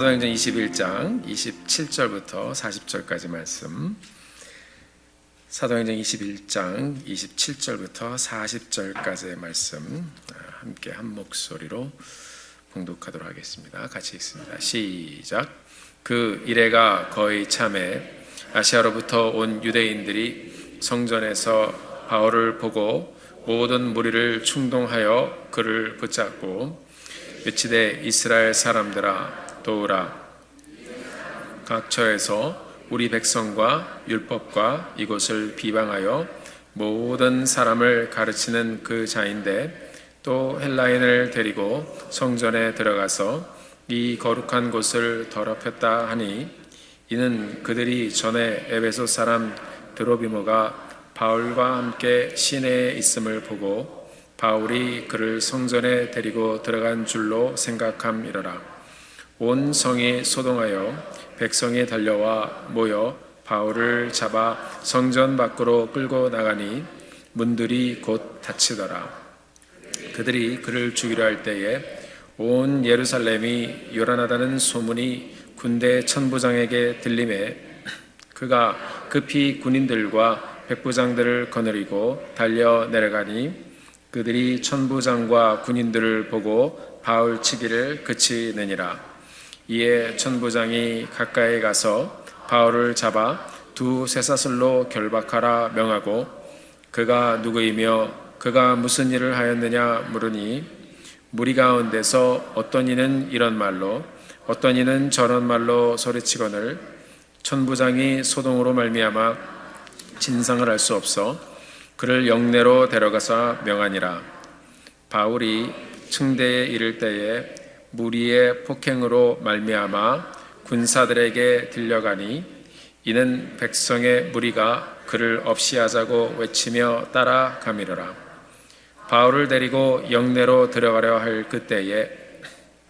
사도행전 21장 27절부터 40절까지 말씀. 사도행전 21장 27절부터 40절까지의 말씀 함께 한 목소리로 봉독하도록 하겠습니다. 같이 읽습니다. 시작. 그 이래가 거의 참에 아시아로부터 온 유대인들이 성전에서 바울을 보고 모든 무리를 충동하여 그를 붙잡고 외치되 이스라엘 사람들아 도우라. 각처에서 우리 백성과 율법과 이곳을 비방하여 모든 사람을 가르치는 그 자인데 또 헬라인을 데리고 성전에 들어가서 이 거룩한 곳을 더럽혔다 하니, 이는 그들이 전에 에베소 사람 드로비모가 바울과 함께 시내에 있음을 보고 바울이 그를 성전에 데리고 들어간 줄로 생각함이로라. 온 성이 소동하여 백성이 달려와 모여 바울을 잡아 성전 밖으로 끌고 나가니 문들이 곧 닫히더라. 그들이 그를 죽이려 할 때에 온 예루살렘이 요란하다는 소문이 군대 천부장에게 들리매 그가 급히 군인들과 백부장들을 거느리고 달려 내려가니 그들이 천부장과 군인들을 보고 바울 치기를 그치느니라. 이에 천부장이 가까이 가서 바울을 잡아 두 쇠사슬로 결박하라 명하고, 그가 누구이며 그가 무슨 일을 하였느냐 물으니, 무리 가운데서 어떤 이는 이런 말로 어떤 이는 저런 말로 소리치거늘 천부장이 소동으로 말미암아 진상을 알 수 없어 그를 영내로 데려가서 명하니라. 바울이 층대에 이를 때에 무리의 폭행으로 말미암아 군사들에게 들려가니, 이는 백성의 무리가 그를 없이하자고 외치며 따라가미러라. 바울을 데리고 영내로 들어가려 할 그때에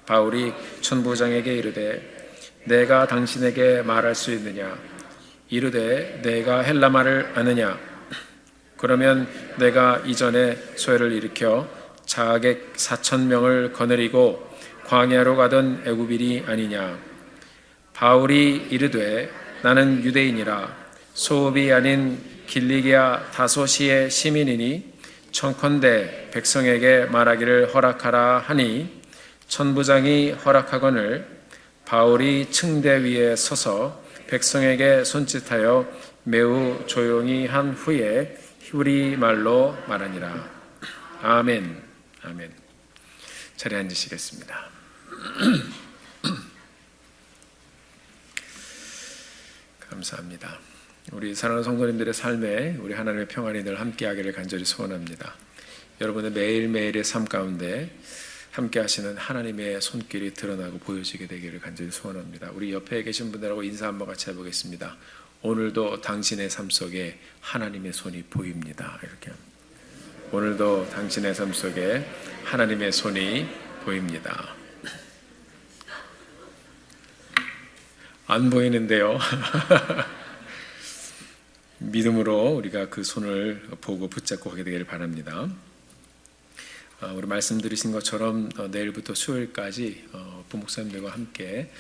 바울이 천부장에게 이르되 내가 당신에게 말할 수 있느냐? 이르되 내가 헬라말을 아느냐? 그러면 내가 이전에 소회를 일으켜 자객 4,000명을 거느리고 광야로 가던 애굽인이 아니냐? 바울이 이르되 나는 유대인이라 소읍이 아닌 길리기아 다소시의 시민이니 청컨대 백성에게 말하기를 허락하라 하니, 천부장이 허락하거늘 바울이 층대 위에 서서 백성에게 손짓하여 매우 조용히 한 후에 히브리 말로 말하니라. 아멘. 아멘. 자리에 앉으시겠습니다. 감사합니다. 우리 사랑하는 성도님들의 삶에 우리 하나님의 평안이 늘 함께하기를 간절히 소원합니다. 여러분의 매일매일의 삶 가운데 함께 하시는 하나님의 손길이 드러나고 보여지게 되기를 간절히 소원합니다. 우리 옆에 계신 분들하고 인사 한번 같이 해보겠습니다. 오늘도 당신의 삶 속에 하나님의 손이 보입니다. 이렇게 오늘도 당신의 삶 속에 하나님의 손이 보입니다. 안 보이는데요. 믿음으로 우리가 그 손을 보고 붙잡고 가게 되기를 바랍니다. 우리 말씀 드리신 것처럼 내일부터 수요일까지 부목사님들과 함께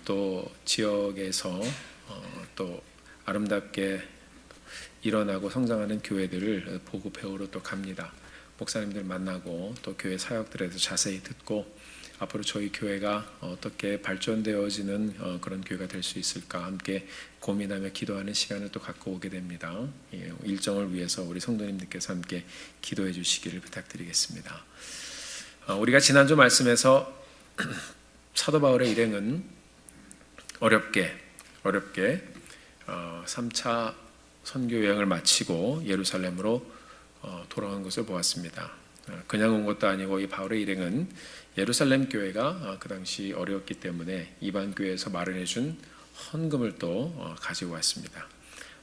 또 지역에서 또 아름답게 일어나고 성장하는 교회들을 보고 배우러 또 갑니다. 목사님들 만나고 또 교회 사역들에서 자세히 듣고 앞으로 저희 교회가 어떻게 발전되어지는 그런 교회가 될 수 있을까 함께 고민하며 기도하는 시간을 또 갖고 오게 됩니다. 일정을 위해서 우리 성도님들께서 함께 기도해 주시기를 부탁드리겠습니다. 우리가 지난주 말씀에서 사도 바울의 일행은 어렵게 3차 선교 여행을 마치고 예루살렘으로 돌아온 것을 보았습니다. 그냥 온 것도 아니고 이 바울의 일행은 예루살렘 교회가 그 당시 어려웠기 때문에 이방 교회에서 마련해 준 헌금을 또 가지고 왔습니다.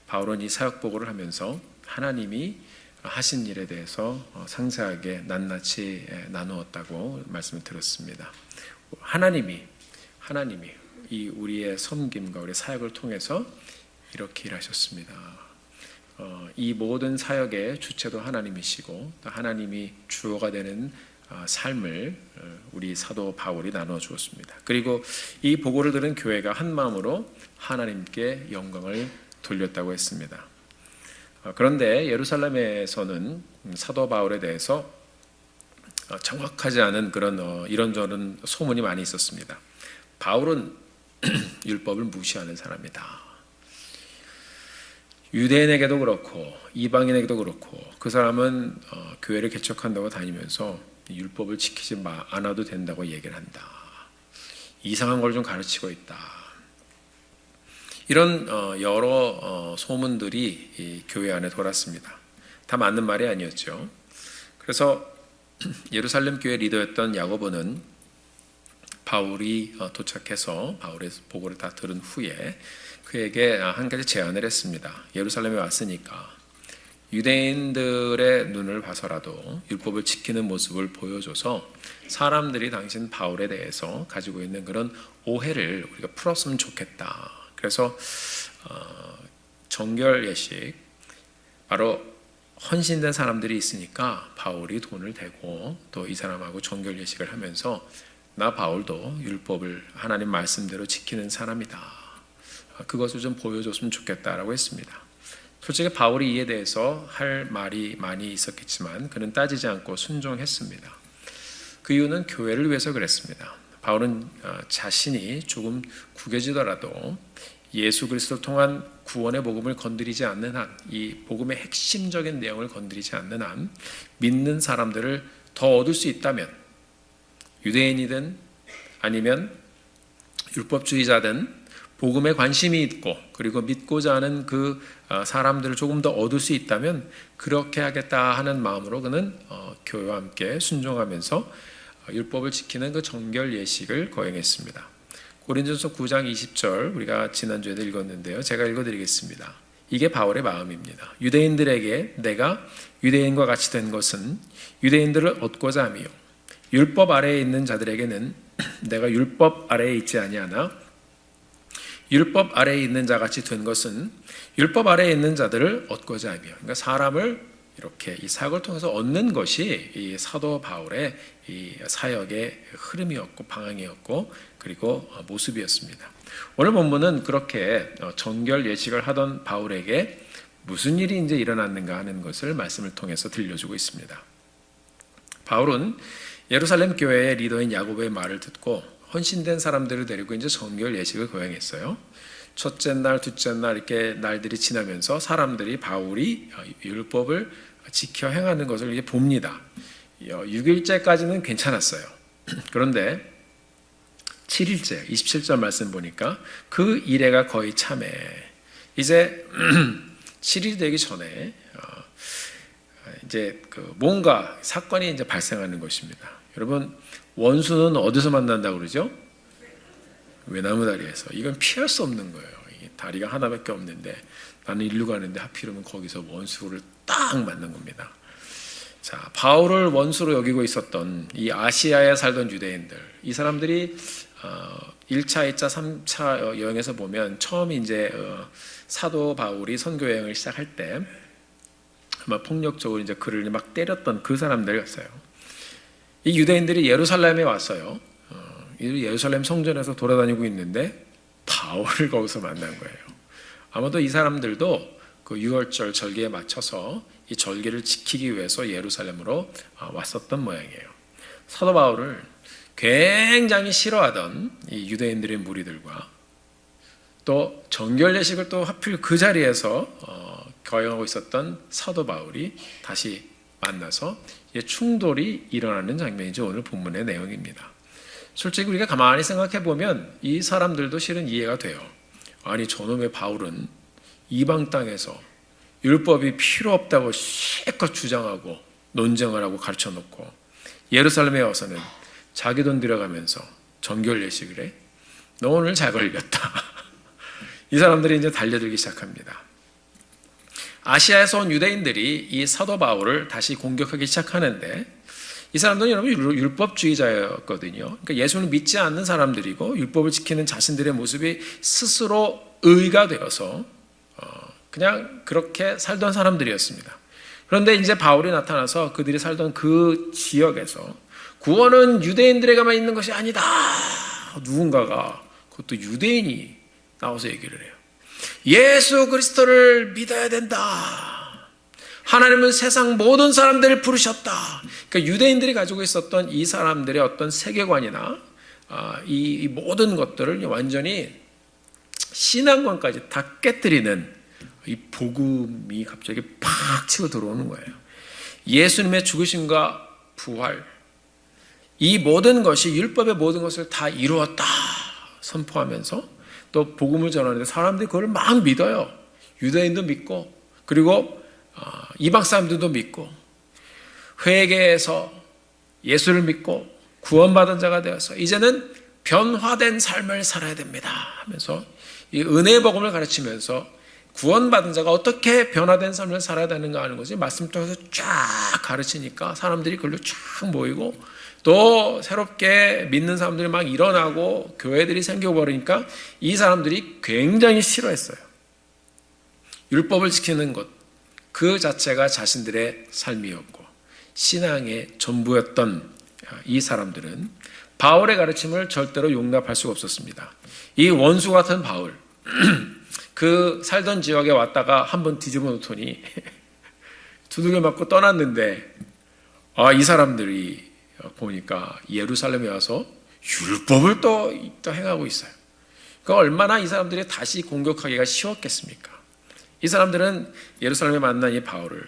바울은 이 사역 보고를 하면서 하나님이 하신 일에 대해서 상세하게 낱낱이 나누었다고 말씀을 들었습니다. 하나님이 이 우리의 섬김과 우리의 사역을 통해서 이렇게 일하셨습니다. 이 모든 사역의 주체도 하나님이시고 또 하나님이 주어가 되는 삶을 우리 사도 바울이 나누어 주었습니다. 그리고 이 보고를 들은 교회가 한 마음으로 하나님께 영광을 돌렸다고 했습니다. 그런데 예루살렘에서는 사도 바울에 대해서 정확하지 않은 그런 이런저런 소문이 많이 있었습니다. 바울은 율법을 무시하는 사람이다. 유대인에게도 그렇고 이방인에게도 그렇고 그 사람은 교회를 개척한다고 다니면서 율법을 지키지 않아도 된다고 얘기를 한다. 이상한 걸 좀 가르치고 있다. 이런 여러 소문들이 이 교회 안에 돌았습니다. 다 맞는 말이 아니었죠. 그래서 예루살렘 교회 리더였던 야고보는 바울이 도착해서 바울의 보고를 다 들은 후에 그에게 한 가지 제안을 했습니다. 예루살렘에 왔으니까 유대인들의 눈을 봐서라도 율법을 지키는 모습을 보여줘서 사람들이 당신 바울에 대해서 가지고 있는 그런 오해를 우리가 풀었으면 좋겠다. 그래서 정결 예식, 바로 헌신된 사람들이 있으니까 바울이 돈을 대고 또 이 사람하고 정결 예식을 하면서 나 바울도 율법을 하나님 말씀대로 지키는 사람이다. 그것을 좀 보여줬으면 좋겠다라고 했습니다. 솔직히 바울이 이에 대해서 할 말이 많이 있었겠지만 그는 따지지 않고 순종했습니다. 그 이유는 교회를 위해서 그랬습니다. 바울은 자신이 조금 구겨지더라도 예수 그리스도를 통한 구원의 복음을 건드리지 않는 한, 이 복음의 핵심적인 내용을 건드리지 않는 한 믿는 사람들을 더 얻을 수 있다면, 유대인이든 아니면 율법주의자든 복음에 관심이 있고 그리고 믿고자 하는 그 사람들을 조금 더 얻을 수 있다면 그렇게 하겠다 하는 마음으로 그는 교회와 함께 순종하면서 율법을 지키는 그 정결 예식을 거행했습니다. 고린도전서 9장 20절 우리가 지난주에도 읽었는데요. 제가 읽어드리겠습니다. 이게 바울의 마음입니다. 유대인들에게 내가 유대인과 같이 된 것은 유대인들을 얻고자 함이요 율법 아래에 있는 자들에게는 내가 율법 아래에 있지 아니하나 율법 아래에 있는 자같이 된 것은 율법 아래에 있는 자들을 얻고자 하며, 그러니까 사람을 이렇게 이 사역을 통해서 얻는 것이 이 사도 바울의 이 사역의 흐름이었고 방향이었고 그리고 모습이었습니다. 오늘 본문은 그렇게 정결 예식을 하던 바울에게 무슨 일이 이제 일어났는가 하는 것을 말씀을 통해서 들려주고 있습니다. 바울은 예루살렘 교회의 리더인 야고보의 말을 듣고 헌신된 사람들을 데리고 이제 정결 예식을 거행했어요. 첫째 날, 둘째 날 이렇게 날들이 지나면서 사람들이 바울이 율법을 지켜 행하는 것을 이제 봅니다. 6일째까지는 괜찮았어요. 그런데 7일째, 27절 말씀 보니까 그 이래가 거의 참해. 이제 7일이 되기 전에 이제 그 뭔가 사건이 이제 발생하는 것입니다. 여러분, 원수는 어디서 만난다고 그러죠? 외나무 다리에서. 이건 피할 수 없는 거예요. 다리가 하나밖에 없는데 나는 일로 가는데 하필이면 거기서 원수를 딱 맞는 겁니다. 자, 바울을 원수로 여기고 있었던 이 아시아에 살던 유대인들, 이 사람들이 1차, 2차, 3차 여행에서 보면 처음 이제 사도 바울이 선교 여행을 시작할 때 아마 폭력적으로 이제 그를 막 때렸던 그 사람들이었어요. 이 유대인들이 예루살렘에 왔어요. 예루살렘 성전에서 돌아다니고 있는데 바울을 거기서 만난 거예요. 아마도 이 사람들도 그 6월절 절기에 맞춰서 이 절기를 지키기 위해서 예루살렘으로 왔었던 모양이에요. 사도 바울을 굉장히 싫어하던 이 유대인들의 무리들과 또 정결 예식을 또 하필 그 자리에서 거행하고 있었던 사도 바울이 다시 만나서 충돌이 일어나는 장면이죠. 오늘 본문의 내용입니다. 솔직히 우리가 가만히 생각해 보면 이 사람들도 실은 이해가 돼요. 아니 저놈의 바울은 이방 땅에서 율법이 필요 없다고 실컷 주장하고 논쟁을 하고 가르쳐 놓고 예루살렘에 와서는 자기 돈 들여가면서 정결 예식을 해? 너 오늘 잘 걸렸다. 이 사람들이 이제 달려들기 시작합니다. 아시아에서 온 유대인들이 이 사도 바울을 다시 공격하기 시작하는데 이 사람들은 여러분 율법주의자였거든요. 그러니까 예수를 믿지 않는 사람들이고 율법을 지키는 자신들의 모습이 스스로 의가 되어서 그냥 그렇게 살던 사람들이었습니다. 그런데 이제 바울이 나타나서 그들이 살던 그 지역에서 구원은 유대인들에게만 있는 것이 아니다. 누군가가, 그것도 유대인이 나와서 얘기를 해요. 예수 그리스도를 믿어야 된다. 하나님은 세상 모든 사람들을 부르셨다. 그러니까 유대인들이 가지고 있었던 이 사람들의 어떤 세계관이나 이 모든 것들을 완전히 신앙관까지 다 깨뜨리는 이 복음이 갑자기 팍 치고 들어오는 거예요. 예수님의 죽으심과 부활, 이 모든 것이 율법의 모든 것을 다 이루었다 선포하면서 또 복음을 전하는데 사람들이 그걸 막 믿어요. 유대인도 믿고, 그리고 이방 사람들도 믿고, 회개해서 예수를 믿고 구원받은 자가 되어서 이제는 변화된 삶을 살아야 됩니다 하면서 이 은혜의 복음을 가르치면서 구원받은 자가 어떻게 변화된 삶을 살아야 되는가 하는 것이 말씀 통해서 쫙 가르치니까 사람들이 그걸로 쫙 모이고, 또 새롭게 믿는 사람들이 막 일어나고 교회들이 생겨버리니까 이 사람들이 굉장히 싫어했어요. 율법을 지키는 것 그 자체가 자신들의 삶이었고 신앙의 전부였던 이 사람들은 바울의 가르침을 절대로 용납할 수가 없었습니다. 이 원수 같은 바울, 그 살던 지역에 왔다가 한번 뒤집어 놓더니 두들겨 맞고 떠났는데, 이 사람들이 보니까 예루살렘에 와서 율법을 또 행하고 있어요. 그러니까 얼마나 이 사람들이 다시 공격하기가 쉬웠겠습니까? 이 사람들은 예루살렘에 만난 이 바울을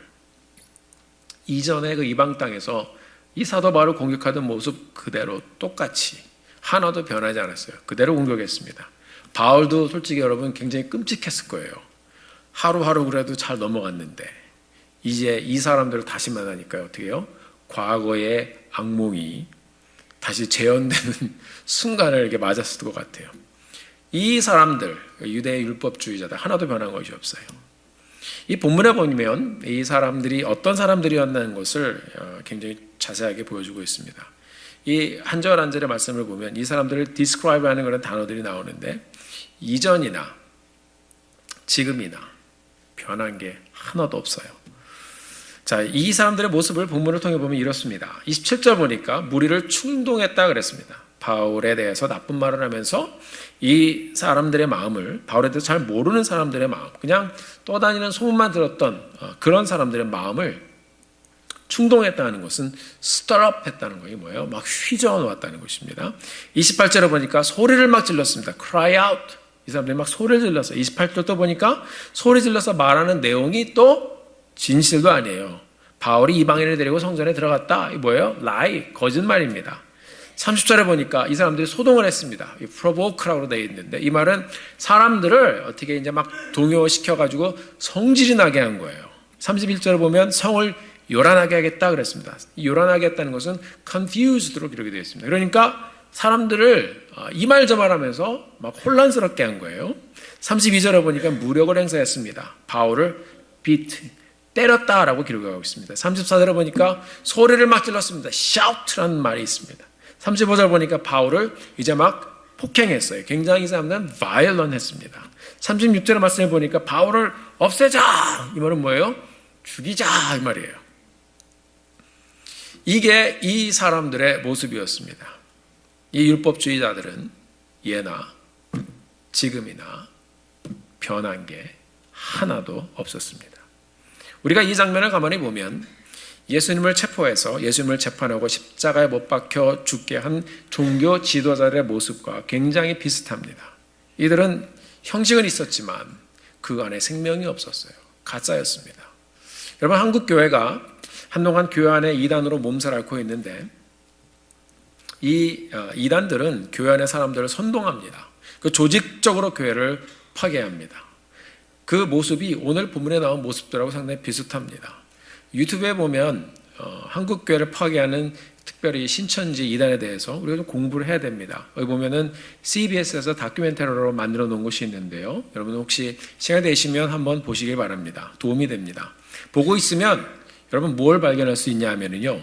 이전에 그 이방 땅에서 이 사도 바울을 공격하던 모습 그대로 똑같이 하나도 변하지 않았어요. 그대로 공격했습니다. 바울도 솔직히 여러분 굉장히 끔찍했을 거예요. 하루하루 그래도 잘 넘어갔는데 이제 이 사람들을 다시 만나니까 어떻게 해요? 과거의 악몽이 다시 재현되는 순간을 이렇게 맞았을 것 같아요. 이 사람들, 유대 율법주의자들 하나도 변한 것이 없어요. 이 본문에 보면 이 사람들이 어떤 사람들이었다는 것을 굉장히 자세하게 보여주고 있습니다. 이 한 절 한 절의 말씀을 보면 이 사람들을 describe 하는 그런 단어들이 나오는데 이전이나 지금이나 변한 게 하나도 없어요. 자, 이 사람들의 모습을 본문을 통해 보면 이렇습니다. 27절 보니까 무리를 충동했다 그랬습니다. 바울에 대해서 나쁜 말을 하면서 이 사람들의 마음을, 바울에 대해서 잘 모르는 사람들의 마음, 그냥 떠다니는 소문만 들었던 그런 사람들의 마음을 충동했다는 것은 stir up 했다는 것이 뭐예요? 막 휘저어 놓았다는 것입니다. 28절에 보니까 소리를 막 질렀습니다. cry out. 이 사람들이 막 소리를 질러서 28절도 보니까 소리 질러서 말하는 내용이 또 진실도 아니에요. 바울이 이방인을 데리고 성전에 들어갔다. 이 뭐예요? lie, 거짓말입니다. 30절에 보니까 이 사람들이 소동을 했습니다. provoke라고 되어 있는데 이 말은 사람들을 어떻게 이제 막 동요시켜가지고 성질이 나게 한 거예요. 31절에 보면 성을 요란하게 하겠다 그랬습니다. 요란하게 했다는 것은 confused로 기록이 되어 있습니다. 그러니까 사람들을 이 말 저 말 하면서 막 혼란스럽게 한 거예요. 32절에 보니까 무력을 행사했습니다. 바울을 beat, 때렸다라고 기록하고 있습니다. 34절에 보니까 소리를 막 질렀습니다. shout라는 말이 있습니다. 35절 보니까 바울을 이제 막 폭행했어요. 굉장히 이 사람들은 violent 했습니다. 36절의 말씀을 보니까 바울을 없애자! 이 말은 뭐예요? 죽이자! 이 말이에요. 이게 이 사람들의 모습이었습니다. 이 율법주의자들은 예나 지금이나 변한 게 하나도 없었습니다. 우리가 이 장면을 가만히 보면 예수님을 체포해서 예수님을 재판하고 십자가에 못 박혀 죽게 한 종교 지도자들의 모습과 굉장히 비슷합니다. 이들은 형식은 있었지만 그 안에 생명이 없었어요. 가짜였습니다. 여러분, 한국 교회가 한동안 교회 안에 이단으로 몸살 앓고 있는데 이 이단들은 교회 안에 사람들을 선동합니다. 그 조직적으로 교회를 파괴합니다. 그 모습이 오늘 본문에 나온 모습들하고 상당히 비슷합니다. 유튜브에 보면 한국 교회를 파괴하는 특별히 신천지 이단에 대해서 우리가 좀 공부를 해야 됩니다. 여기 보면은 CBS에서 다큐멘터리로 만들어 놓은 것이 있는데요. 여러분 혹시 시간 되시면 한번 보시길 바랍니다. 도움이 됩니다. 보고 있으면 여러분 뭘 발견할 수 있냐 하면은요.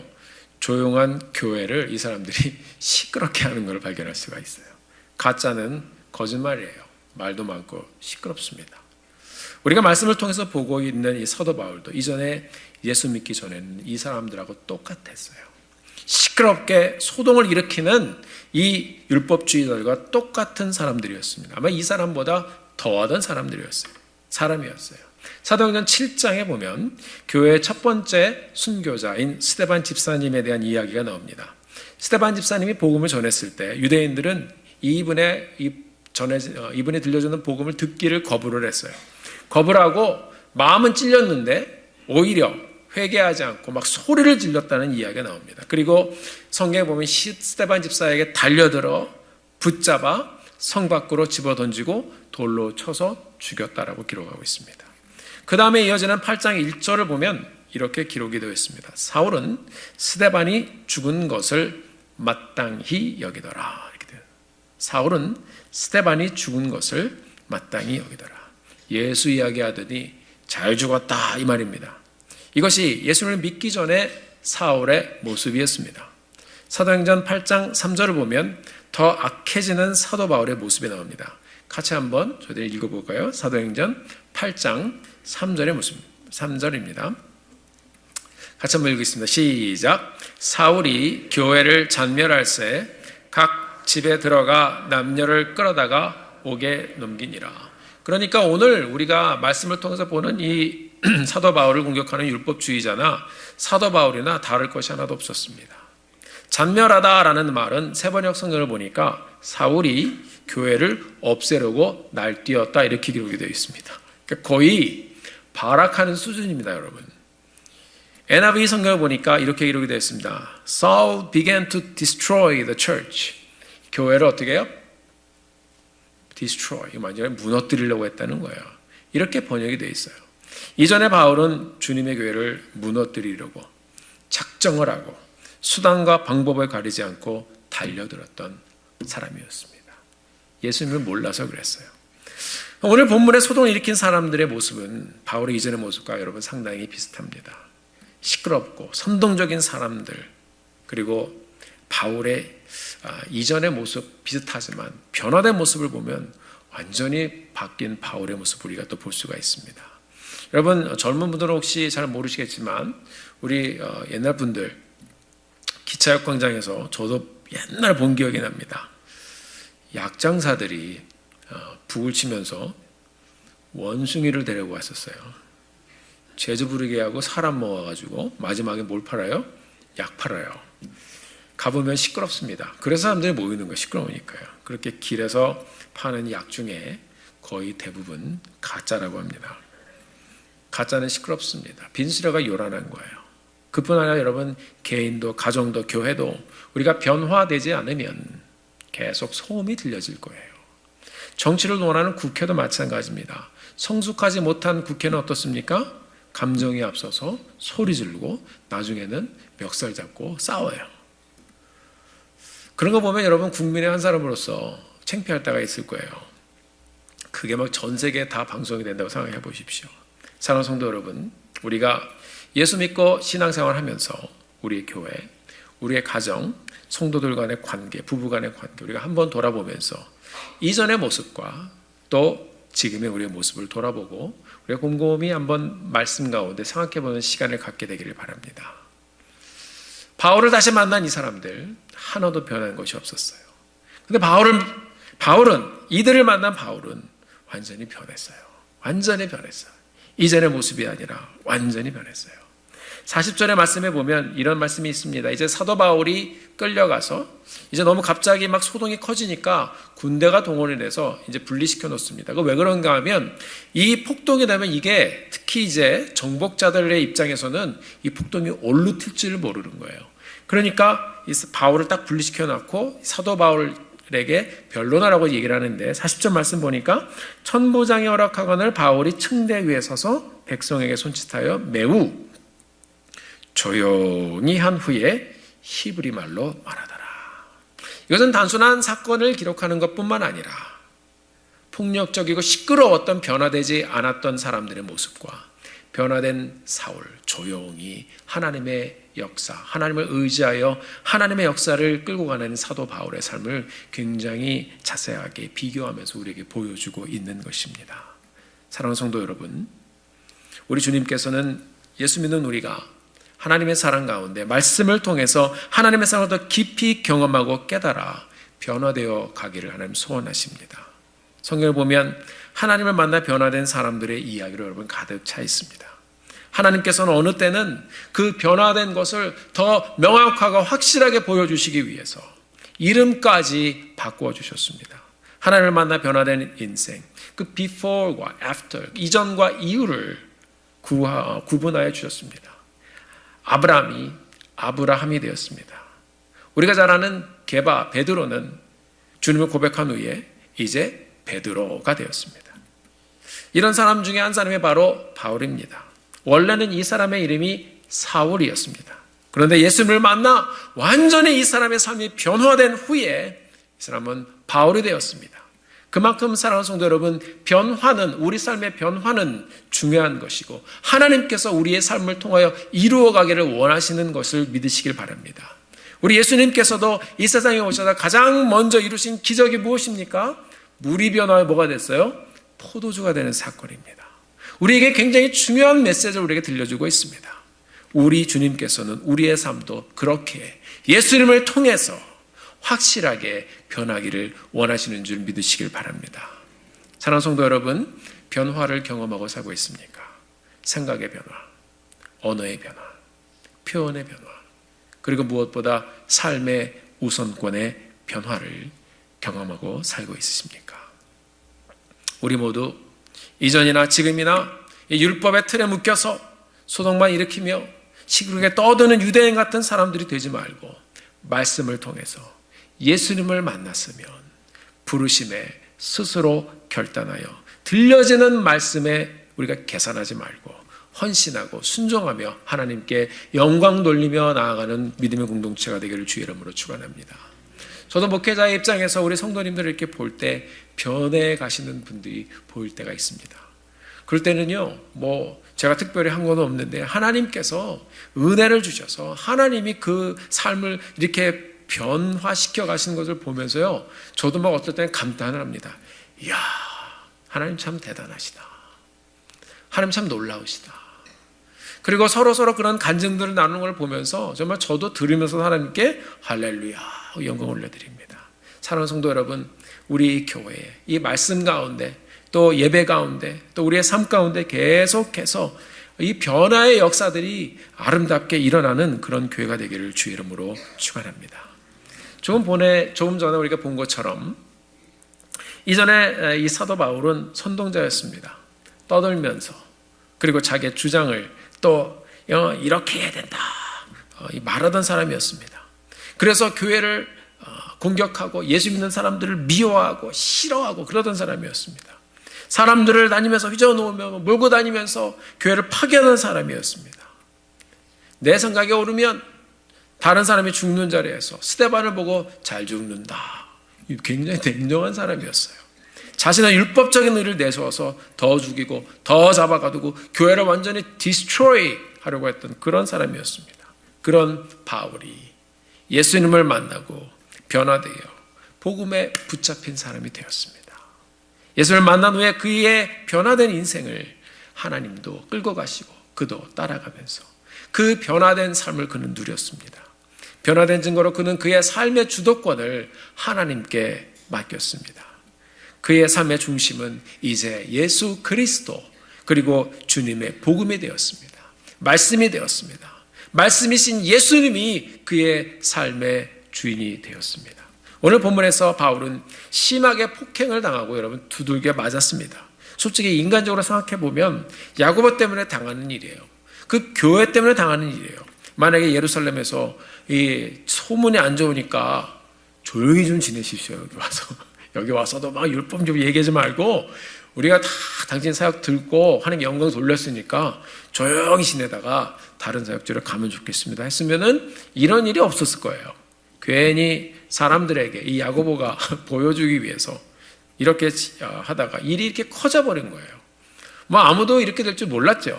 조용한 교회를 이 사람들이 시끄럽게 하는 걸 발견할 수가 있어요. 가짜는 거짓말이에요. 말도 많고 시끄럽습니다. 우리가 말씀을 통해서 보고 있는 이 사도 바울도 이전에 예수 믿기 전에는 이 사람들하고 똑같았어요. 시끄럽게 소동을 일으키는 이 율법주의자들과 똑같은 사람들이었습니다. 아마 이 사람보다 더하던 사람이었어요. 사도행전 7장에 보면 교회의 첫 번째 순교자인 스데반 집사님에 대한 이야기가 나옵니다. 스데반 집사님이 복음을 전했을 때 유대인들은 이분이 들려주는 복음을 듣기를 거부를 했어요. 거부를 하고 마음은 찔렸는데 오히려 회개하지 않고 막 소리를 질렀다는 이야기가 나옵니다. 그리고 성경에 보면 스데반 집사에게 달려들어 붙잡아 성 밖으로 집어던지고 돌로 쳐서 죽였다라고 기록하고 있습니다. 그 다음에 이어지는 8장 1절을 보면 이렇게 기록이 되어 있습니다. 사울은 스데반이 죽은 것을 마땅히 여기더라. 이렇게 돼요. 사울은 스데반이 죽은 것을 마땅히 여기더라. 예수 이야기하더니 잘 죽었다 이 말입니다. 이것이 예수를 믿기 전에 사울의 모습이었습니다. 사도행전 8장 3절을 보면 더 악해지는 사도 바울의 모습이 나옵니다. 같이 한번 저희들이 읽어볼까요? 사도행전 8장 3절의 모습, 3절입니다. 같이 한번 읽겠습니다. 시작. 사울이 교회를 잔멸할새 각 집에 들어가 남녀를 끌어다가 옥에 넘기니라. 그러니까 오늘 우리가 말씀을 통해서 보는 이 사도 바울을 공격하는 율법주의자나 사도 바울이나 다를 것이 하나도 없었습니다. 잔멸하다라는 말은 세번역 성경을 보니까 사울이 교회를 없애려고 날뛰었다 이렇게 기록이 되어 있습니다. 그러니까 거의 발악하는 수준입니다, 여러분. NIV 성경을 보니까 이렇게 기록이 되어 있습니다. Saul began to destroy the church. 교회를 어떻게 해요? destroy. 완전히 무너뜨리려고 했다는 거예요. 이렇게 번역이 되어 있어요. 이전에 바울은 주님의 교회를 무너뜨리려고 작정을 하고 수단과 방법을 가리지 않고 달려들었던 사람이었습니다. 예수님을 몰라서 그랬어요. 오늘 본문에 소동을 일으킨 사람들의 모습은 바울의 이전의 모습과 여러분 상당히 비슷합니다. 시끄럽고 선동적인 사람들, 그리고 바울의 이전의 모습 비슷하지만 변화된 모습을 보면 완전히 바뀐 바울의 모습을 우리가 또 볼 수가 있습니다. 여러분 젊은 분들은 혹시 잘 모르시겠지만 우리 옛날 분들 기차역 광장에서 저도 옛날 본 기억이 납니다. 약장사들이 북을 치면서 원숭이를 데리고 왔었어요. 재주 부리게 하고 사람 모아가지고 마지막에 뭘 팔아요? 약 팔아요. 가보면 시끄럽습니다. 그래서 사람들이 모이는 거예요. 시끄러우니까요. 그렇게 길에서 파는 약 중에 거의 대부분 가짜라고 합니다. 가짜는 시끄럽습니다. 빈수레가 요란한 거예요. 그뿐 아니라 여러분 개인도 가정도 교회도 우리가 변화되지 않으면 계속 소음이 들려질 거예요. 정치를 논하는 국회도 마찬가지입니다. 성숙하지 못한 국회는 어떻습니까? 감정이 앞서서 소리 지르고 나중에는 멱살 잡고 싸워요. 그런 거 보면 여러분 국민의 한 사람으로서 창피할 때가 있을 거예요. 그게 막 전 세계에 다 방송이 된다고 생각해 보십시오. 사랑하는 성도 여러분, 우리가 예수 믿고 신앙생활 하면서 우리의 교회, 우리의 가정, 성도들 간의 관계, 부부 간의 관계 우리가 한번 돌아보면서 이전의 모습과 또 지금의 우리의 모습을 돌아보고 우리가 곰곰이 한번 말씀 가운데 생각해보는 시간을 갖게 되기를 바랍니다. 바울을 다시 만난 이 사람들 하나도 변한 것이 없었어요. 근데 바울은 이들을 만난 바울은 완전히 변했어요. 완전히 변했어요. 이전의 모습이 아니라 완전히 변했어요. 40절의 말씀에 보면 이런 말씀이 있습니다. 이제 사도 바울이 끌려가서 이제 너무 갑자기 막 소동이 커지니까 군대가 동원이 돼서 이제 분리시켜 놓습니다. 그 왜 그런가 하면 이 폭동이 되면 이게 특히 이제 정복자들의 입장에서는 이 폭동이 올루 튈지를 모르는 거예요. 그러니까 이 바울을 딱 분리시켜 놓고 사도 바울에게 변론하라고 얘기를 하는데 40절 말씀 보니까 천부장이 허락하거늘 바울이 층대 위에 서서 백성에게 손짓하여 매우 조용히 한 후에 히브리 말로 말하더라. 이것은 단순한 사건을 기록하는 것뿐만 아니라 폭력적이고 시끄러웠던 변화되지 않았던 사람들의 모습과 변화된 사울, 조용히 하나님의 역사, 하나님을 의지하여 하나님의 역사를 끌고 가는 사도 바울의 삶을 굉장히 자세하게 비교하면서 우리에게 보여주고 있는 것입니다. 사랑하는 성도 여러분, 우리 주님께서는 예수 믿는 우리가 하나님의 사랑 가운데 말씀을 통해서 하나님의 사랑을 더 깊이 경험하고 깨달아 변화되어 가기를 하나님 소원하십니다. 성경을 보면 하나님을 만나 변화된 사람들의 이야기로 여러분 가득 차 있습니다. 하나님께서는 어느 때는 그 변화된 것을 더 명확하고 확실하게 보여주시기 위해서 이름까지 바꾸어 주셨습니다. 하나님을 만나 변화된 인생, 그 before과 after, 이전과 이후를 구분하여 주셨습니다. 아브라함이 아브라함이 되었습니다. 우리가 잘 아는 게바, 베드로는 주님을 고백한 후에 이제 베드로가 되었습니다. 이런 사람 중에 한 사람이 바로 바울입니다. 원래는 이 사람의 이름이 사울이었습니다. 그런데 예수님을 만나 완전히 이 사람의 삶이 변화된 후에 이 사람은 바울이 되었습니다. 그만큼 사랑하는 성도 여러분, 변화는, 우리 삶의 변화는 중요한 것이고 하나님께서 우리의 삶을 통하여 이루어가기를 원하시는 것을 믿으시길 바랍니다. 우리 예수님께서도 이 세상에 오셔서 가장 먼저 이루신 기적이 무엇입니까? 물이 변화해 뭐가 됐어요? 포도주가 되는 사건입니다. 우리에게 굉장히 중요한 메시지를 우리에게 들려주고 있습니다. 우리 주님께서는 우리의 삶도 그렇게 예수님을 통해서 확실하게 변하기를 원하시는 줄 믿으시길 바랍니다. 사랑하는 성도 여러분, 변화를 경험하고 살고 있습니까? 생각의 변화, 언어의 변화, 표현의 변화, 그리고 무엇보다 삶의 우선권의 변화를 경험하고 살고 있으십니까? 우리 모두 이전이나 지금이나 율법의 틀에 묶여서 소동만 일으키며 시끄럽게 떠드는 유대인 같은 사람들이 되지 말고 말씀을 통해서 예수님을 만났으면 부르심에 스스로 결단하여 들려지는 말씀에 우리가 계산하지 말고 헌신하고 순종하며 하나님께 영광 돌리며 나아가는 믿음의 공동체가 되기를 주의 이름으로 축원합니다. 저도 목회자의 입장에서 우리 성도님들을 이렇게 볼 때 변해 가시는 분들이 보일 때가 있습니다. 그럴 때는요, 제가 특별히 한 건 없는데 하나님께서 은혜를 주셔서 하나님이 그 삶을 이렇게 변화시켜 가시는 것을 보면서요, 저도 어떨 때는 감탄을 합니다. 이야, 하나님 참 대단하시다. 하나님 참 놀라우시다. 그리고 서로 그런 간증들을 나누는 걸 보면서 정말 저도 들으면서 하나님께 할렐루야 영광 올려드립니다. 사랑하는 성도 여러분, 우리 교회에 이 말씀 가운데 또 예배 가운데 또 우리의 삶 가운데 계속해서 이 변화의 역사들이 아름답게 일어나는 그런 교회가 되기를 주의 이름으로 축원합니다. 조금 전에 우리가 본 것처럼 이전에 이 사도 바울은 선동자였습니다. 떠들면서 그리고 자기의 주장을 또 이렇게 해야 된다 말하던 사람이었습니다. 그래서 교회를 공격하고 예수 믿는 사람들을 미워하고 싫어하고 그러던 사람이었습니다. 사람들을 다니면서 휘저어놓으며 몰고 다니면서 교회를 파괴하는 사람이었습니다. 내 생각에 오르면 다른 사람이 죽는 자리에서 스데반을 보고 잘 죽는다. 굉장히 냉정한 사람이었어요. 자신의 율법적인 의를 내세워서 더 죽이고 더 잡아가두고 교회를 완전히 디스트로이 하려고 했던 그런 사람이었습니다. 그런 바울이 예수님을 만나고 변화되어 복음에 붙잡힌 사람이 되었습니다. 예수를 만난 후에 그의 변화된 인생을 하나님도 끌고 가시고 그도 따라가면서 그 변화된 삶을 그는 누렸습니다. 변화된 증거로 그는 그의 삶의 주도권을 하나님께 맡겼습니다. 그의 삶의 중심은 이제 예수 그리스도 그리고 주님의 복음이 되었습니다. 말씀이 되었습니다. 말씀이신 예수님이 그의 삶의 주인이 되었습니다. 오늘 본문에서 바울은 심하게 폭행을 당하고 여러분 두들겨 맞았습니다. 솔직히 인간적으로 생각해 보면 야고보 때문에 당하는 일이에요. 그 교회 때문에 당하는 일이에요. 만약에 예루살렘에서 이 소문이 안 좋으니까 조용히 좀 지내십시오. 여기 와서도 막 율법 좀 얘기하지 말고 우리가 다 당신 사역 듣고 하나님 영광 돌렸으니까 조용히 지내다가 다른 사역지로 가면 좋겠습니다 했으면은 이런 일이 없었을 거예요. 괜히 사람들에게 이 야고보가 보여주기 위해서 이렇게 하다가 일이 이렇게 커져버린 거예요. 아무도 이렇게 될 줄 몰랐죠.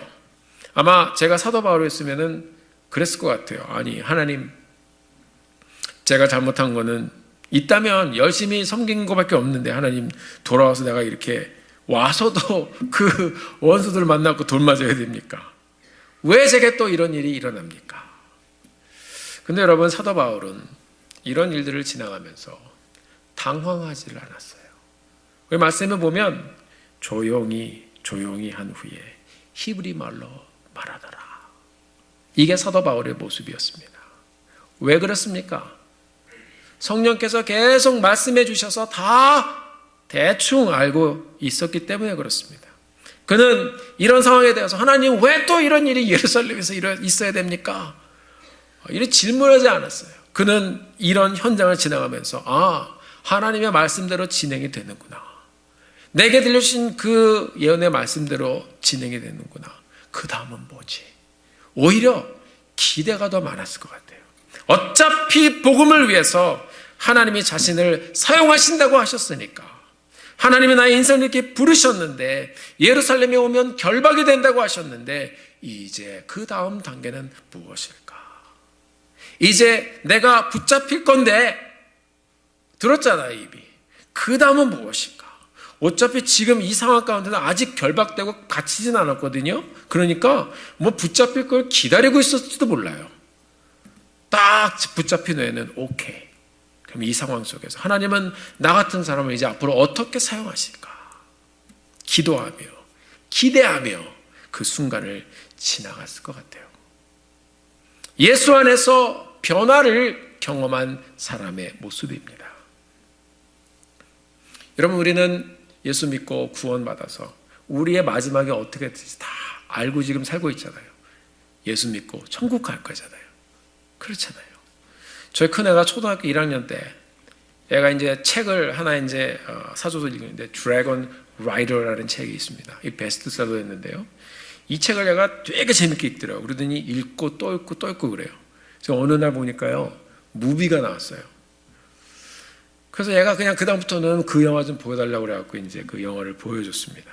아마 제가 사도 바울이었으면은 그랬을 것 같아요. 아니 하나님, 제가 잘못한 거는 있다면 열심히 섬긴 것밖에 없는데 하나님 돌아와서 내가 이렇게 와서도 그 원수들을 만나고 돌 맞아야 됩니까? 왜 제게 또 이런 일이 일어납니까? 근데 여러분, 사도 바울은 이런 일들을 지나가면서 당황하지를 않았어요. 그 말씀을 보면 조용히 한 후에 히브리 말로 말하더라. 이게 사도 바울의 모습이었습니다. 왜 그렇습니까? 성령께서 계속 말씀해 주셔서 다 대충 알고 있었기 때문에 그렇습니다. 그는 이런 상황에 대해서 하나님 왜 또 이런 일이 예루살렘에서 있어야 됩니까? 이렇게 질문하지 않았어요. 그는 이런 현장을 지나가면서 하나님의 말씀대로 진행이 되는구나. 내게 들려주신 그 예언의 말씀대로 진행이 되는구나. 그 다음은 뭐지? 오히려 기대가 더 많았을 것 같아요. 어차피 복음을 위해서 하나님이 자신을 사용하신다고 하셨으니까, 하나님이 나의 인생을 이렇게 부르셨는데, 예루살렘에 오면 결박이 된다고 하셨는데, 이제 그 다음 단계는 무엇일까? 이제 내가 붙잡힐 건데, 들었잖아요, 이미. 그 다음은 무엇일까? 어차피 지금 이 상황 가운데는 아직 결박되고 갇히진 않았거든요. 그러니까 뭐 붙잡힐 걸 기다리고 있었지도 몰라요. 딱 붙잡힌 후에는 오케이. 그럼 이 상황 속에서 하나님은 나 같은 사람을 이제 앞으로 어떻게 사용하실까? 기도하며 기대하며 그 순간을 지나갔을 것 같아요. 예수 안에서 변화를 경험한 사람의 모습입니다. 여러분, 우리는 예수 믿고 구원받아서 우리의 마지막이 어떻게 될지 다 알고 지금 살고 있잖아요. 예수 믿고 천국 갈 거잖아요. 그렇잖아요. 저희 큰애가 초등학교 1학년 때 애가 이제 책을 하나 이제 사줘서 읽는데 드래곤 라이더라는 책이 있습니다. 이 베스트셀러였는데요. 이 책을 얘가 되게 재밌게 읽더라고요. 그러더니 읽고 또 읽고 또 읽고 그래요. 그래서 어느 날 보니까요, 무비가 나왔어요. 그래서 얘가 그냥 그다음부터는 그 영화 좀 보여달라고 그래갖고 이제 그 영화를 보여줬습니다.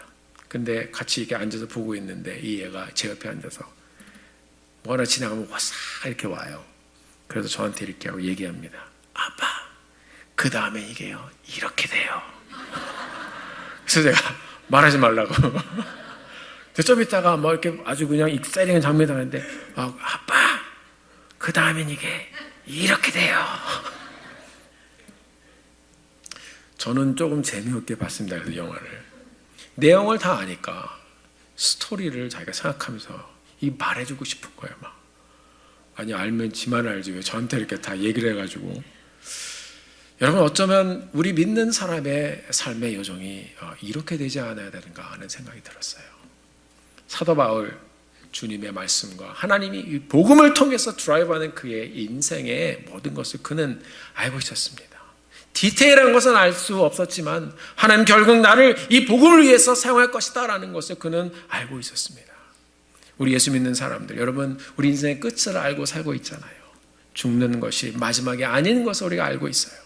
근데 같이 이렇게 앉아서 보고 있는데 이 애가 제 옆에 앉아서 뭐 하나 지나가면 와싹 이렇게 와요. 그래서 저한테 이렇게 하고 얘기합니다. 아빠, 그 다음에 이게요, 이렇게 돼요. 그래서 제가 말하지 말라고. 좀 있다가 뭐 이렇게 아주 그냥 익사이딩한 장면이 나는데, 아빠, 그 다음엔 이게 이렇게 돼요. 저는 조금 재미없게 봤습니다. 그 영화를. 내용을 다 아니까 스토리를 자기가 생각하면서 이 말해주고 싶은 거예요. 막. 아니, 알면 지만 알지 왜 저한테 이렇게 다 얘기를 해가지고. 여러분, 어쩌면 우리 믿는 사람의 삶의 여정이 이렇게 되지 않아야 되는가 하는 생각이 들었어요. 사도 바울, 주님의 말씀과 하나님이 이 복음을 통해서 드라이브하는 그의 인생의 모든 것을 그는 알고 있었습니다. 디테일한 것은 알 수 없었지만 하나님 결국 나를 이 복음을 위해서 사용할 것이다 라는 것을 그는 알고 있었습니다. 우리 예수 믿는 사람들, 여러분, 우리 인생의 끝을 알고 살고 있잖아요. 죽는 것이 마지막이 아닌 것을 우리가 알고 있어요.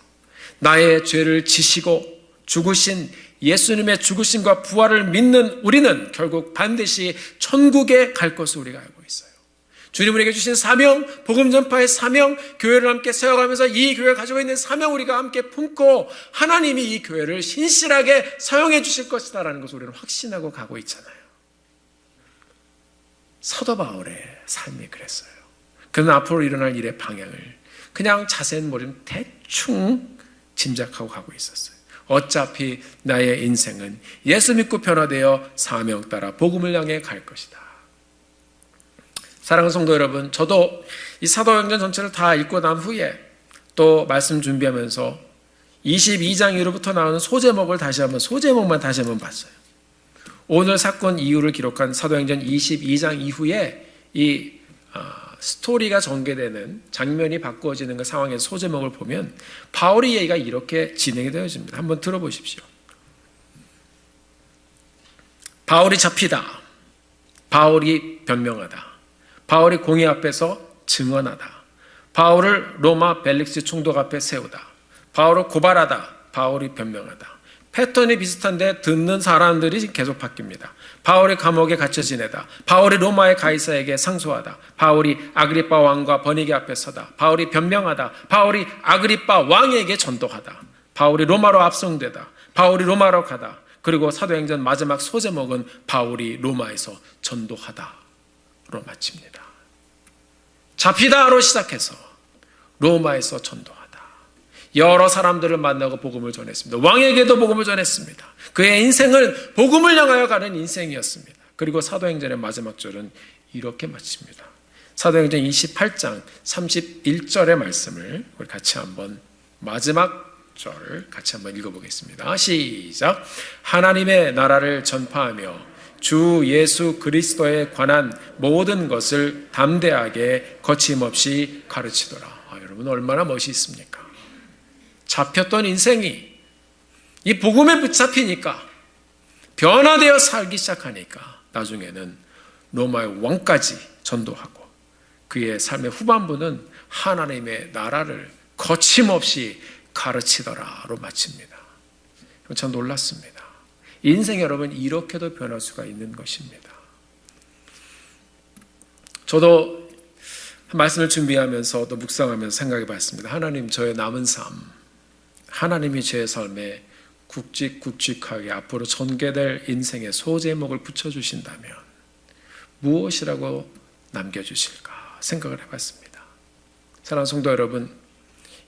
나의 죄를 지시고 죽으신 예수님의 죽으심과 부활을 믿는 우리는 결국 반드시 천국에 갈 것을 우리가 알고 있어요. 주님 우리에게 주신 사명, 복음 전파의 사명, 교회를 함께 세워가면서 이 교회가 가지고 있는 사명 우리가 함께 품고 하나님이 이 교회를 신실하게 사용해 주실 것이다라는 것을 우리는 확신하고 가고 있잖아요. 사도 바울의 삶이 그랬어요. 그는 앞으로 일어날 일의 방향을 그냥 자세한 모르면 대충 짐작하고 가고 있었어요. 어차피 나의 인생은 예수 믿고 변화되어 사명 따라 복음을 향해 갈 것이다. 사랑하는 성도 여러분, 저도 이 사도행전 전체를 다 읽고 난 후에 또 말씀 준비하면서 22장 이후로부터 나오는 소제목만 다시 한번 봤어요. 오늘 사건 이유를 기록한 사도행전 22장 이후에 이 스토리가 전개되는 장면이 바꾸어지는 그 상황에서 소제목을 보면 바울의 얘기가 이렇게 진행이 되어집니다. 한번 들어보십시오. 바울이 잡히다. 바울이 변명하다. 바울이 공의 앞에서 증언하다. 바울을 로마 벨릭스 총독 앞에 세우다. 바울을 고발하다. 바울이 변명하다. 패턴이 비슷한데 듣는 사람들이 계속 바뀝니다. 바울이 감옥에 갇혀 지내다. 바울이 로마의 가이사에게 상소하다. 바울이 아그리빠 왕과 버니게 앞에 서다. 바울이 변명하다. 바울이 아그리빠 왕에게 전도하다. 바울이 로마로 압송되다. 바울이 로마로 가다. 그리고 사도행전 마지막 소제목은 바울이 로마에서 전도하다 마칩니다. 잡히다로 시작해서 로마에서 전도하다. 여러 사람들을 만나고 복음을 전했습니다. 왕에게도 복음을 전했습니다. 그의 인생은 복음을 향하여 가는 인생이었습니다. 그리고 사도행전의 마지막 절은 이렇게 마칩니다. 사도행전 28장 31절의 말씀을 우리 같이 한번 마지막 절 같이 한번 읽어보겠습니다. 시작. 하나님의 나라를 전파하며 주 예수 그리스도에 관한 모든 것을 담대하게 거침없이 가르치더라. 여러분 얼마나 멋있습니까? 잡혔던 인생이 이 복음에 붙잡히니까 변화되어 살기 시작하니까 나중에는 로마의 왕까지 전도하고 그의 삶의 후반부는 하나님의 나라를 거침없이 가르치더라로 마칩니다. 참 놀랐습니다. 인생 여러분 이렇게도 변할 수가 있는 것입니다. 저도 말씀을 준비하면서 또 묵상하면서 생각해 봤습니다. 하나님 저의 남은 삶, 하나님이 제 삶에 굵직굵직하게 앞으로 전개될 인생의 소제목을 붙여주신다면 무엇이라고 남겨주실까 생각을 해봤습니다. 사랑하는 성도 여러분,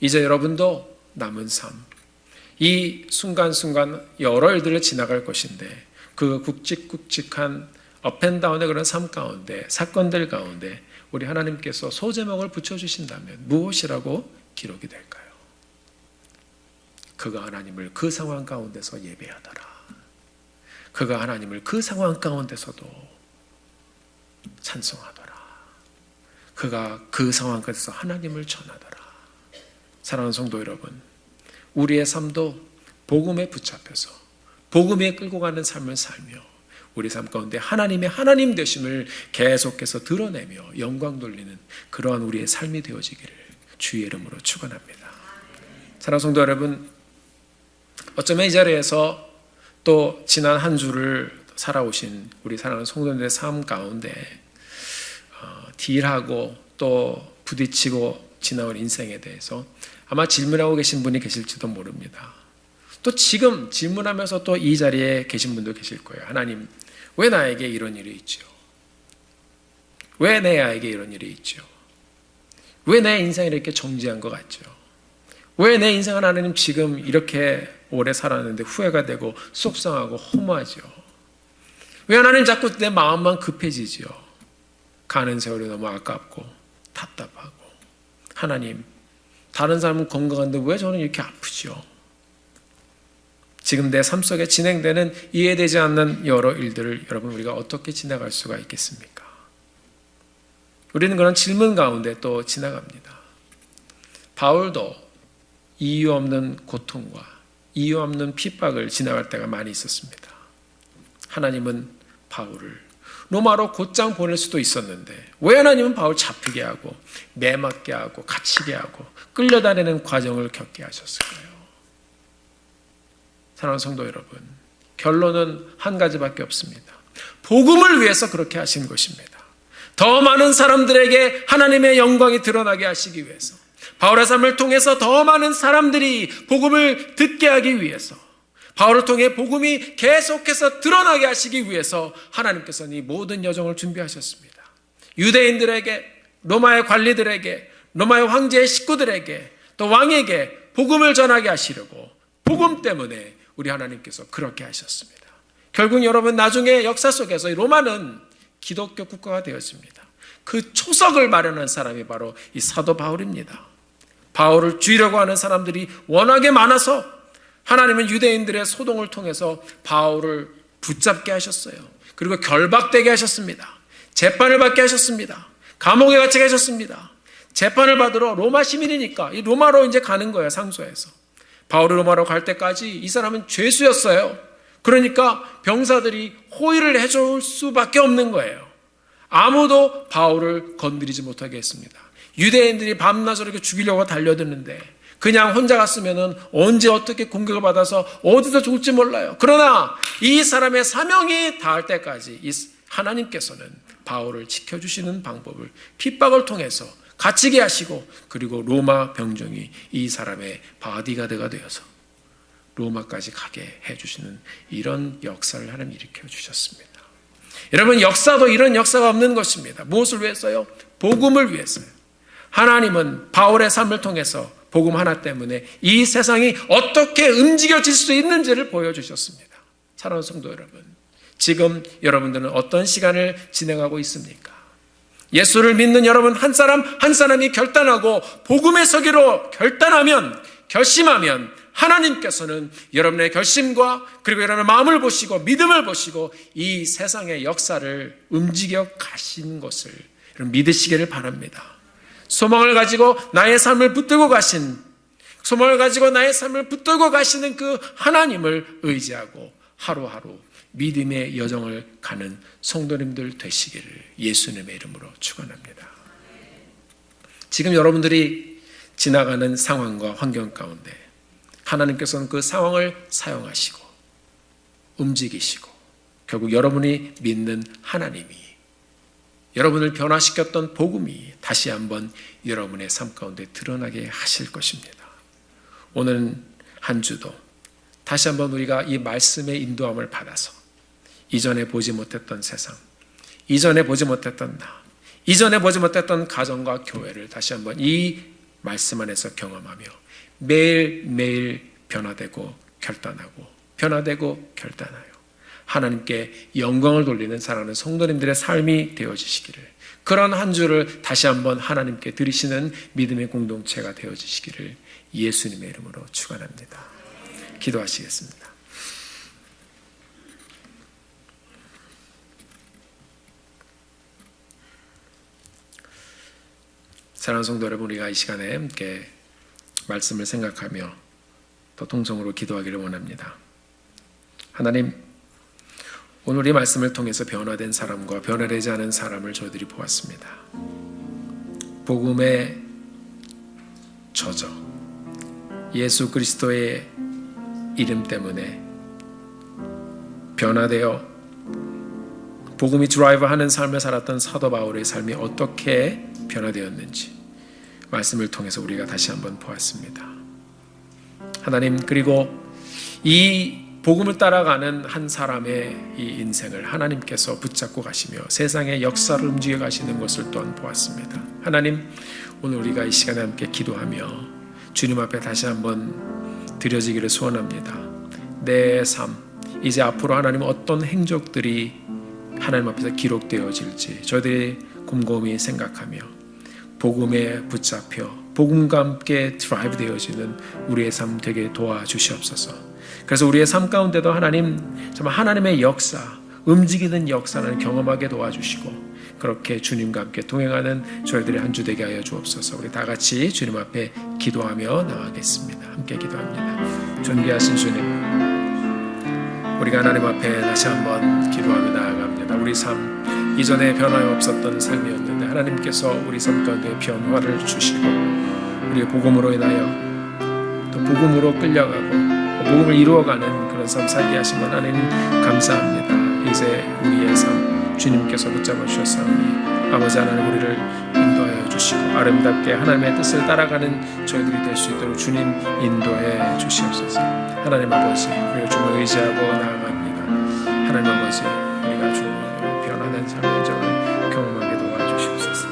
이제 여러분도 남은 삶, 이 순간순간 여러 일들을 지나갈 것인데 그 굵직굵직한 업앤다운의 그런 삶 가운데 사건들 가운데 우리 하나님께서 소제목을 붙여주신다면 무엇이라고 기록이 될까요? 그가 하나님을 그 상황 가운데서 예배하더라. 그가 하나님을 그 상황 가운데서도 찬송하더라. 그가 그 상황 가운데서 하나님을 전하더라. 사랑하는 성도 여러분, 우리의 삶도 복음에 붙잡혀서 복음에 끌고 가는 삶을 살며 우리 삶 가운데 하나님의 하나님 되심을 계속해서 드러내며 영광 돌리는 그러한 우리의 삶이 되어지기를 주의 이름으로 축원합니다. 사랑하는 성도 여러분, 어쩌면 이 자리에서 또 지난 한 주를 살아오신 우리 사랑하는 성도님들의 삶 가운데 딜하고 또 부딪히고 지나온 인생에 대해서 아마 질문하고 계신 분이 계실지도 모릅니다. 또 지금 질문하면서 또 이 자리에 계신 분도 계실 거예요. 하나님, 왜 나에게 이런 일이 있죠? 왜 내 아이에게 이런 일이 있죠? 왜 내 인생이 이렇게 정지한 것 같죠? 왜 내 인생은 하나님 지금 이렇게 오래 살았는데 후회가 되고 속상하고 허무하죠? 왜 하나님 자꾸 내 마음만 급해지죠? 가는 세월이 너무 아깝고 답답하고 하나님, 다른 사람은 건강한데 왜 저는 이렇게 아프죠? 지금 내 삶 속에 진행되는 이해되지 않는 여러 일들을 여러분 우리가 어떻게 지나갈 수가 있겠습니까? 우리는 그런 질문 가운데 또 지나갑니다. 바울도 이유 없는 고통과 이유 없는 핍박을 지나갈 때가 많이 있었습니다. 하나님은 바울을 로마로 곧장 보낼 수도 있었는데 왜 하나님은 바울 잡히게 하고 매맞게 하고 갇히게 하고 끌려다니는 과정을 겪게 하셨을까요? 사랑하는 성도 여러분, 결론은 한 가지밖에 없습니다. 복음을 위해서 그렇게 하신 것입니다. 더 많은 사람들에게 하나님의 영광이 드러나게 하시기 위해서, 바울의 삶을 통해서 더 많은 사람들이 복음을 듣게 하기 위해서, 바울을 통해 복음이 계속해서 드러나게 하시기 위해서 하나님께서는 이 모든 여정을 준비하셨습니다. 유대인들에게, 로마의 관리들에게, 로마의 황제의 식구들에게, 또 왕에게 복음을 전하게 하시려고 복음 때문에 우리 하나님께서 그렇게 하셨습니다. 결국 여러분 나중에 역사 속에서 이 로마는 기독교 국가가 되었습니다. 그 초석을 마련한 사람이 바로 이 사도 바울입니다. 바울을 죽이려고 하는 사람들이 워낙에 많아서 하나님은 유대인들의 소동을 통해서 바울을 붙잡게 하셨어요. 그리고 결박되게 하셨습니다. 재판을 받게 하셨습니다. 감옥에 갇히게 하셨습니다. 재판을 받으러 로마 시민이니까 이 로마로 이제 가는 거예요. 상소해서. 바울이 로마로 갈 때까지 이 사람은 죄수였어요. 그러니까 병사들이 호의를 해줄 수밖에 없는 거예요. 아무도 바울을 건드리지 못하게 했습니다. 유대인들이 밤낮으로 이렇게 죽이려고 달려드는데 그냥 혼자 갔으면 언제 어떻게 공격을 받아서 어디서 죽을지 몰라요. 그러나 이 사람의 사명이 닿을 때까지 이 하나님께서는 바울을 지켜주시는 방법을 핍박을 통해서 갇히게 하시고, 그리고 로마 병정이 이 사람의 바디가드가 되어서 로마까지 가게 해주시는 이런 역사를 하나님 일으켜 주셨습니다. 여러분, 역사도 이런 역사가 없는 것입니다. 무엇을 위해서요? 복음을 위해서요. 하나님은 바울의 삶을 통해서 복음 하나 때문에 이 세상이 어떻게 움직여질 수 있는지를 보여주셨습니다. 사랑하는 성도 여러분, 지금 여러분들은 어떤 시간을 진행하고 있습니까? 예수를 믿는 여러분 한 사람 한 사람이 결단하고 복음의 서기로 결심하면 하나님께서는 여러분의 결심과 그리고 여러분의 마음을 보시고 믿음을 보시고 이 세상의 역사를 움직여 가시는 것을 여러분 믿으시기를 바랍니다. 소망을 가지고 나의 삶을 붙들고 가시는 그 하나님을 의지하고 하루하루 믿음의 여정을 가는 성도님들 되시기를 예수님의 이름으로 축원합니다. 지금 여러분들이 지나가는 상황과 환경 가운데 하나님께서는 그 상황을 사용하시고 움직이시고 결국 여러분이 믿는 하나님이 여러분을 변화시켰던 복음이 다시 한번 여러분의 삶 가운데 드러나게 하실 것입니다. 오늘 한 주도 다시 한번 우리가 이 말씀의 인도함을 받아서 이전에 보지 못했던 세상, 이전에 보지 못했던 나, 이전에 보지 못했던 가정과 교회를 다시 한번 이 말씀 안에서 경험하며 매일매일 변화되고 결단하고 하나님께 영광을 돌리는 사랑하는 성도님들의 삶이 되어지시기를, 그런 한 주를 다시 한번 하나님께 드리시는 믿음의 공동체가 되어지시기를 예수님의 이름으로 축원합니다. 기도하시겠습니다. 사랑하는 성도 여러분, 우리가 이 시간에 함께 말씀을 생각하며 더 통성으로 기도하기를 원합니다. 하나님, 오늘 이 말씀을 통해서 변화된 사람과 변화되지 않은 사람을 저희들이 보았습니다. 복음에 젖어 예수 그리스도의 이름 때문에 변화되어 복음이 드라이브하는 삶을 살았던 사도 바울의 삶이 어떻게 변화되었는지 말씀을 통해서 우리가 다시 한번 보았습니다. 하나님, 그리고 이 복음을 따라가는 한 사람의 이 인생을 하나님께서 붙잡고 가시며 세상의 역사를 움직여 가시는 것을 또한 보았습니다. 하나님, 오늘 우리가 이 시간에 함께 기도하며 주님 앞에 다시 한번 드려지기를 소원합니다. 내 삶, 이제 앞으로 하나님 어떤 행적들이 하나님 앞에서 기록되어질지 저희들이 곰곰이 생각하며 복음에 붙잡혀 복음과 함께 드라이브 되어지는 우리의 삶 되게 도와주시옵소서. 그래서 우리의 삶 가운데도 하나님, 정말 하나님의 역사, 움직이는 역사를 경험하게 도와주시고 그렇게 주님과 함께 동행하는 저희들의 한 주 되게 하여 주옵소서. 우리 다 같이 주님 앞에 기도하며 나아가겠습니다. 함께 기도합니다. 존귀하신 주님, 우리가 하나님 앞에 다시 한번 기도하며 나아갑니다. 우리 삶, 이전에 변화 없었던 삶이었는데 하나님께서 우리 삶 가운데 변화를 주시고 우리의 복음으로 인하여 또 복음으로 끌려가고 복음을 이루어가는 그런 삶 살게 하신 하나님 감사합니다. 이제 우리의 삶 주님께서 붙잡아 주셨사오니 아버지 하나님, 우리를 인도하여 주시고 아름답게 하나님의 뜻을 따라가는 저희들이 될 수 있도록 주님 인도해 주시옵소서. 하나님 아버지, 우리가 주님을 의지하고 나아갑니다. 하나님 아버지, 우리가 주님으로 변화된 삶의 정을 경험하게 도와주시옵소서.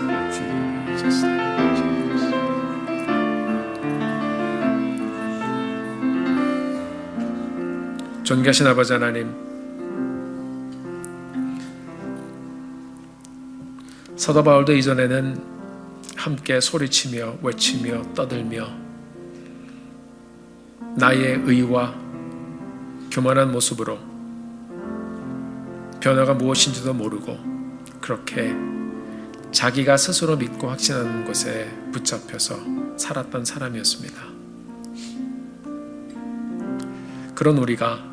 존귀하신 아버지 하나님, 사도 바울도 이전에는 함께 소리치며 외치며 떠들며 나의 의와 교만한 모습으로 변화가 무엇인지도 모르고 그렇게 자기가 스스로 믿고 확신하는 것에 붙잡혀서 살았던 사람이었습니다. 그런 우리가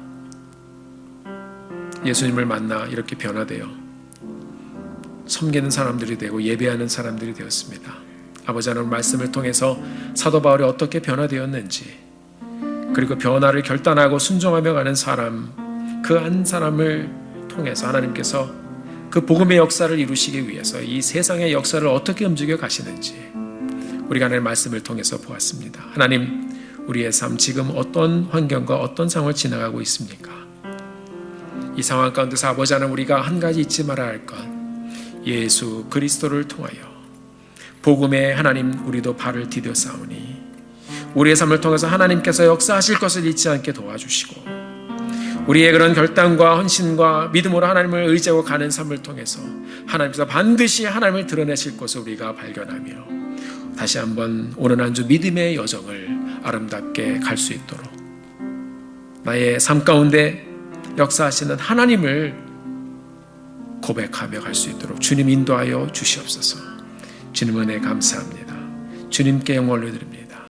예수님을 만나 이렇게 변화되어 섬기는 사람들이 되고 예배하는 사람들이 되었습니다. 아버지 하나님, 말씀을 통해서 사도 바울이 어떻게 변화되었는지, 그리고 변화를 결단하고 순종하며 가는 사람, 그 한 사람을 통해서 하나님께서 그 복음의 역사를 이루시기 위해서 이 세상의 역사를 어떻게 움직여 가시는지 우리가 하나님의 말씀을 통해서 보았습니다. 하나님, 우리의 삶 지금 어떤 환경과 어떤 상황을 지나가고 있습니까? 이 상황 가운데서 아버지 하나님, 우리가 한 가지 잊지 말아야 할 것, 예수 그리스도를 통하여 복음의 하나님 우리도 발을 디뎌 싸우니 우리의 삶을 통해서 하나님께서 역사하실 것을 잊지 않게 도와주시고, 우리의 그런 결단과 헌신과 믿음으로 하나님을 의지하고 가는 삶을 통해서 하나님께서 반드시 하나님을 드러내실 것을 우리가 발견하며 다시 한번 오늘 한 주 믿음의 여정을 아름답게 갈 수 있도록 나의 삶 가운데 역사하시는 하나님을 고백하며 갈 수 있도록 주님 인도하여 주시옵소서. 주님 은혜 감사합니다. 주님께 영광을 드립니다.